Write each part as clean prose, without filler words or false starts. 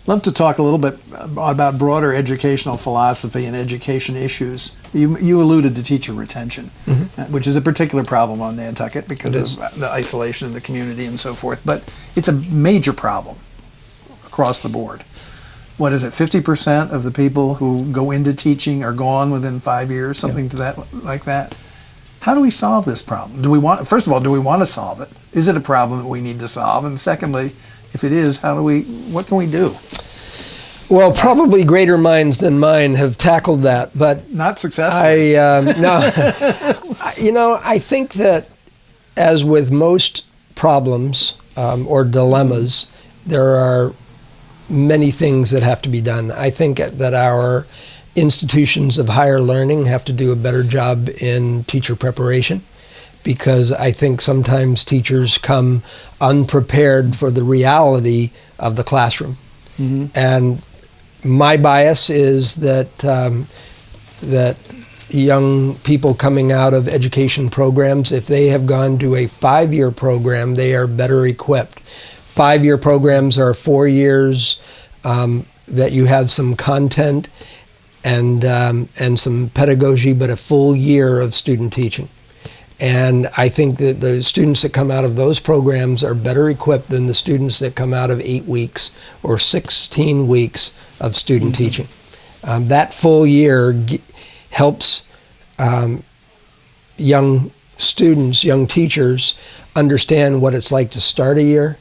Love to talk a little bit about broader educational philosophy and education issues. You alluded to teacher retention, which is a particular problem on Nantucket because of the isolation of the community and so forth. But it's a major problem across the board. What is it, 50% of the people who go into teaching are gone within 5 years, something to that, like that? How do we solve this problem? First of all, do we want to solve it? Is it a problem that we need to solve? And secondly, if it is, what can we do? Well, probably greater minds than mine have tackled that, but not successfully. I think that as with most problems or dilemmas, there are many things that have to be done. I think that our institutions of higher learning have to do a better job in teacher preparation, because I think sometimes teachers come unprepared for the reality of the classroom. And my bias is that that young people coming out of education programs, if they have gone to a 5-year program, they are better equipped. 5-year programs are 4 years that you have some content and some pedagogy, but a full year of student teaching. And I think that the students that come out of those programs are better equipped than the students that come out of 8 weeks or 16 weeks of student teaching. That full year helps young students, young teachers, understand what it's like to start a year,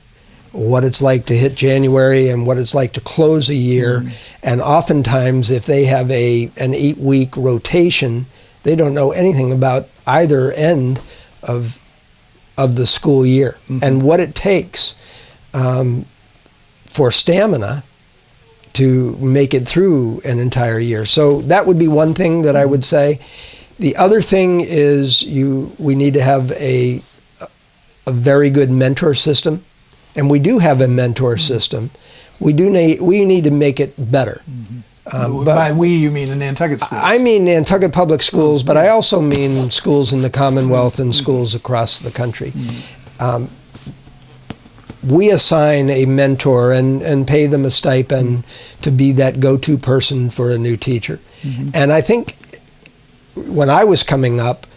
what it's like to hit January, and what it's like to close a year. And oftentimes, if they have an 8-week rotation, they don't know anything about either end of the school year and what it takes for stamina to make it through an entire year. So that would be one thing that I would say. The other thing is we need to have a very good mentor system, and we do have a mentor system. We need to make it better. But by we, you mean the Nantucket schools? I mean Nantucket public schools, but I also mean schools in the Commonwealth and schools across the country. We assign a mentor and pay them a stipend to be that go-to person for a new teacher. And I think when I was coming up,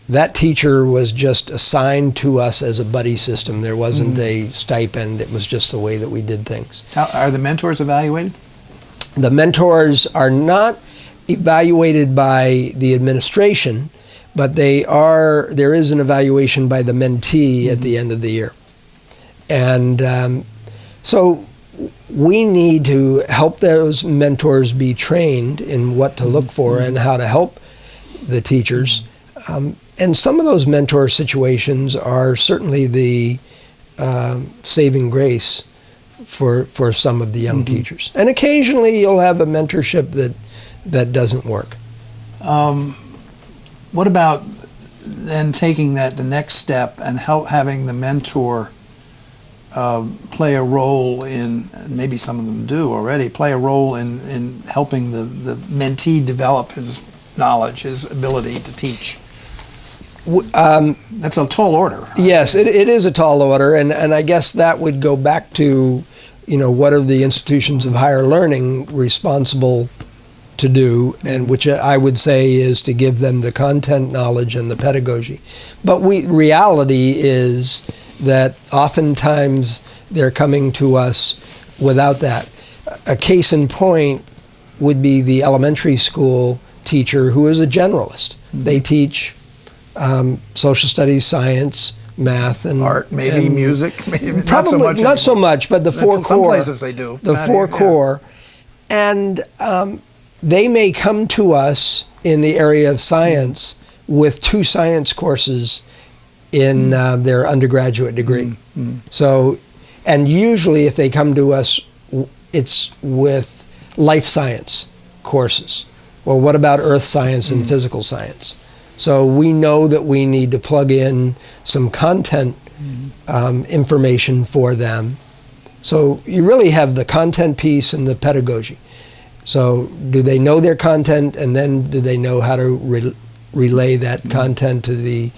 that teacher was just assigned to us as a buddy system. There wasn't a stipend. It was just the way that we did things. Are the mentors evaluated? The mentors are not evaluated by the administration, but there is an evaluation by the mentee at the end of the year. And so we need to help those mentors be trained in what to look for and how to help the teachers. And some of those mentor situations are certainly the saving grace for some of the young teachers. And occasionally you'll have a mentorship that doesn't work. What about then taking that the next step and having the mentor play a role in, maybe some of them do already, play a role in helping the mentee develop his knowledge, his ability to teach? That's a tall order. Yes, it is a tall order, and I guess that would go back to, what are the institutions of higher learning responsible to do, and which I would say is to give them the content knowledge and the pedagogy. But reality is that oftentimes they're coming to us without that. A case in point would be the elementary school teacher who is a generalist. They teach social studies, science, math, and art, maybe music, maybe probably not so much, but the four core. Some places they do. The four core, and they may come to us in the area of science with 2 science courses in their undergraduate degree. So, and usually if they come to us, it's with life science courses. Well, what about earth science and physical science? So we know that we need to plug in some content information for them. So you really have the content piece and the pedagogy. So do they know their content, and then do they know how to relay that content to the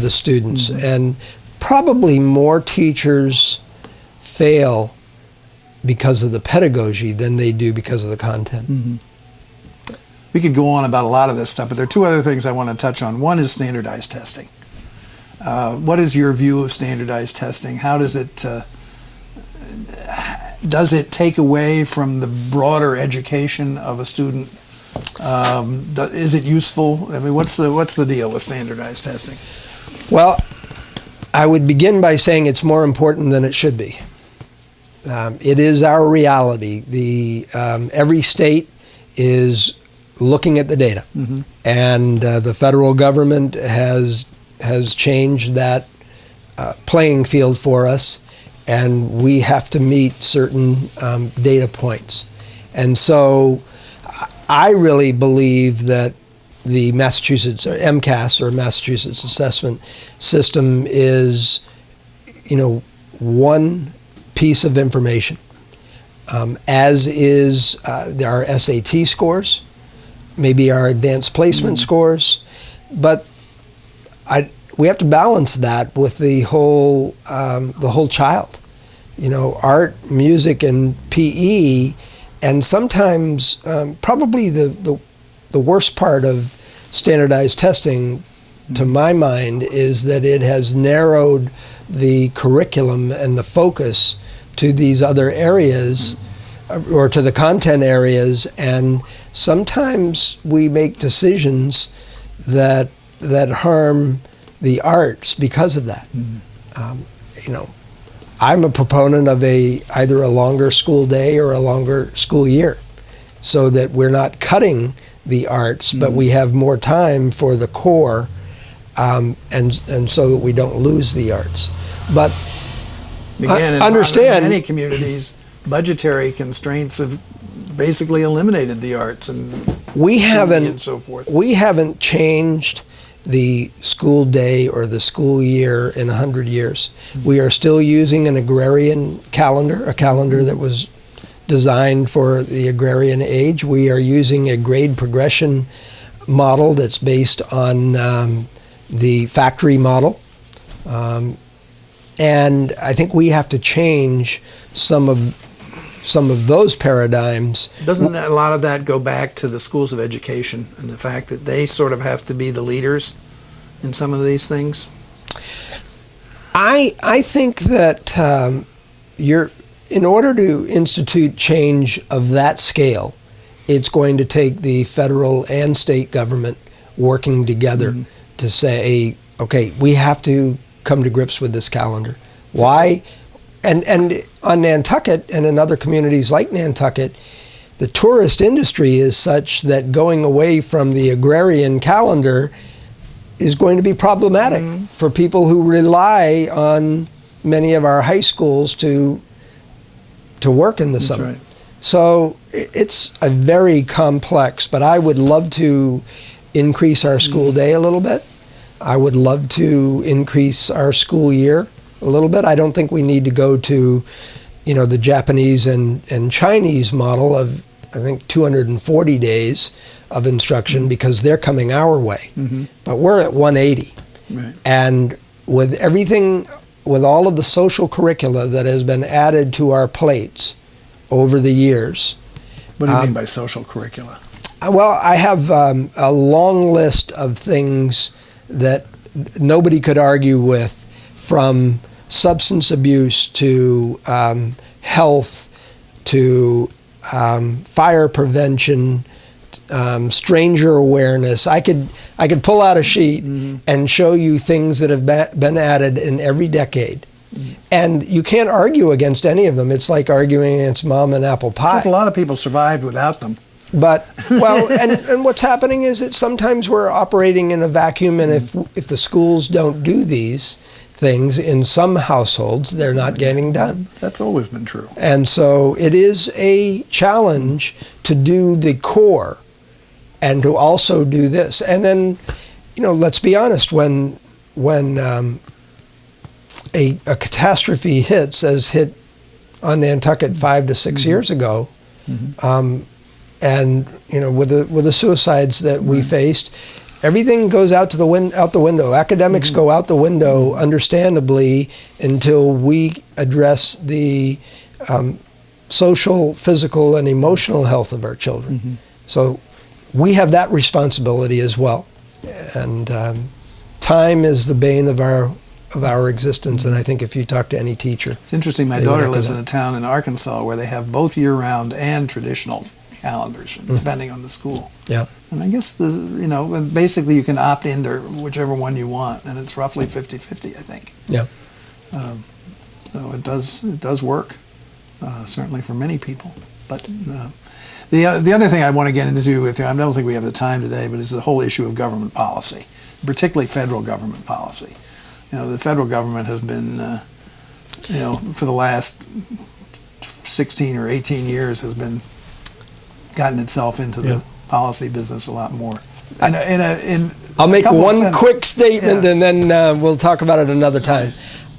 students? And probably more teachers fail because of the pedagogy than they do because of the content. Mm-hmm. We could go on about a lot of this stuff, but there are two other things I want to touch on. One is standardized testing. What is your view of standardized testing? How does it take away from the broader education of a student? Is it useful? I mean, what's the deal with standardized testing? Well, I would begin by saying it's more important than it should be. It is our reality. Every state is looking at the data, mm-hmm. and the federal government has changed that playing field for us, and we have to meet certain data points. And so I really believe that the Massachusetts, or MCAS, or Massachusetts Assessment System is, one piece of information, as is our SAT scores, maybe our advanced placement scores, but we have to balance that with the whole child. Art, music, and PE, and sometimes probably the worst part of standardized testing, to my mind, is that it has narrowed the curriculum and the focus to these other areas, or to the content areas, and sometimes we make decisions that harm the arts because of that. I'm a proponent of either a longer school day or a longer school year, so that we're not cutting the arts, but we have more time for the core, and so that we don't lose the arts. But again, understand, in many communities, budgetary constraints have basically eliminated the arts and so forth. We haven't changed the school day or the school year in 100 years. Mm-hmm. We are still using an agrarian calendar, a calendar that was designed for the agrarian age. We are using a grade progression model that's based on the factory model. And I think we have to change some of those paradigms. Doesn't a lot of that go back to the schools of education and the fact that they sort of have to be the leaders in some of these things? I think that in order to institute change of that scale, it's going to take the federal and state government working together to say, okay, we have to come to grips with this calendar. Why? And on Nantucket and in other communities like Nantucket, the tourist industry is such that going away from the agrarian calendar is going to be problematic for people who rely on many of our high schools to work in the summer. Right. So it's a very complex, but I would love to increase our school day a little bit. I would love to increase our school year a little bit. I don't think we need to go to, the Japanese and Chinese model of, I think, 240 days of instruction, because they're coming our way. But we're at 180. Right. And with everything, with all of the social curricula that has been added to our plates over the years. What do you mean by social curricula? Well, I have a long list of things that nobody could argue with, from substance abuse to health to fire prevention, stranger awareness. I could pull out a sheet and show you things that have been added in every decade. And you can't argue against any of them. It's like arguing against mom and apple pie. Except a lot of people survived without them. But, well, and what's happening is that sometimes we're operating in a vacuum, and if the schools don't do these things in some households, they're not getting done. That's always been true. And so it is a challenge to do the core and to also do this. And then, let's be honest, when a catastrophe hits, as hit on Nantucket 5 to 6 years ago, and with the suicides that we faced, everything goes out the window. Academics go out the window, understandably, until we address the social, physical, and emotional health of our children. Mm-hmm. So we have that responsibility as well. And time is the bane of our existence, and I think if you talk to any teacher, it's interesting. My daughter lives in a town in Arkansas where they have both year-round and traditional calendars, depending on the school. Yeah. And I guess and basically you can opt into whichever one you want, and it's roughly 50-50, I think. Yeah. So it does work, certainly for many people. But the other thing I want to get into with you, I don't think we have the time today, but is the whole issue of government policy, particularly federal government policy. The federal government has been, for the last 16 or 18 years, has been gotten itself into the policy business a lot more. I'll make one quick statement, and then we'll talk about it another time.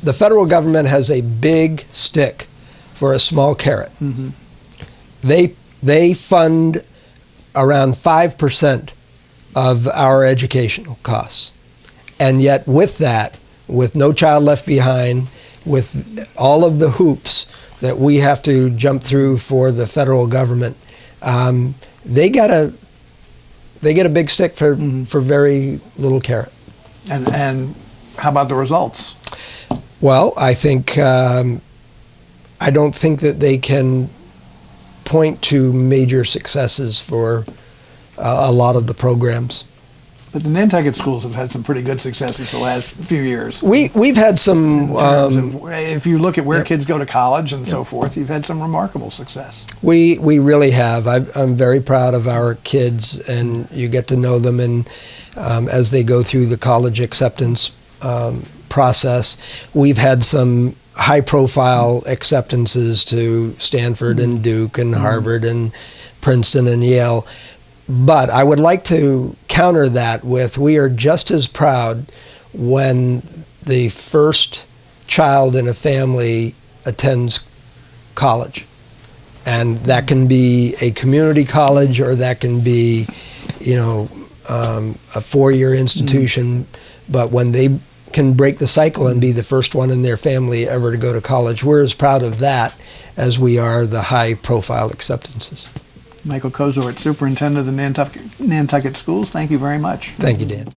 The federal government has a big stick for a small carrot. Mm-hmm. They fund around 5% of our educational costs, and yet with that, with No Child Left Behind, with all of the hoops that we have to jump through for the federal government, they get a big stick for very little carrot. And how about the results? Well, I think I don't think that they can point to major successes for a lot of the programs. But the Nantucket schools have had some pretty good successes the last few years. We've had some. If you look at where kids go to college and so forth, you've had some remarkable success. We really have. I'm very proud of our kids, and you get to know them, and as they go through the college acceptance process, we've had some high-profile acceptances to Stanford and Duke and Harvard and Princeton and Yale. But I would like to counter that with, we are just as proud when the first child in a family attends college. And that can be a community college, or that can be, a four-year institution. But when they can break the cycle and be the first one in their family ever to go to college, we're as proud of that as we are the high-profile acceptances. MichaelCozort, Superintendent of the Nantucket Schools, thank you very much. Thank you, Dan.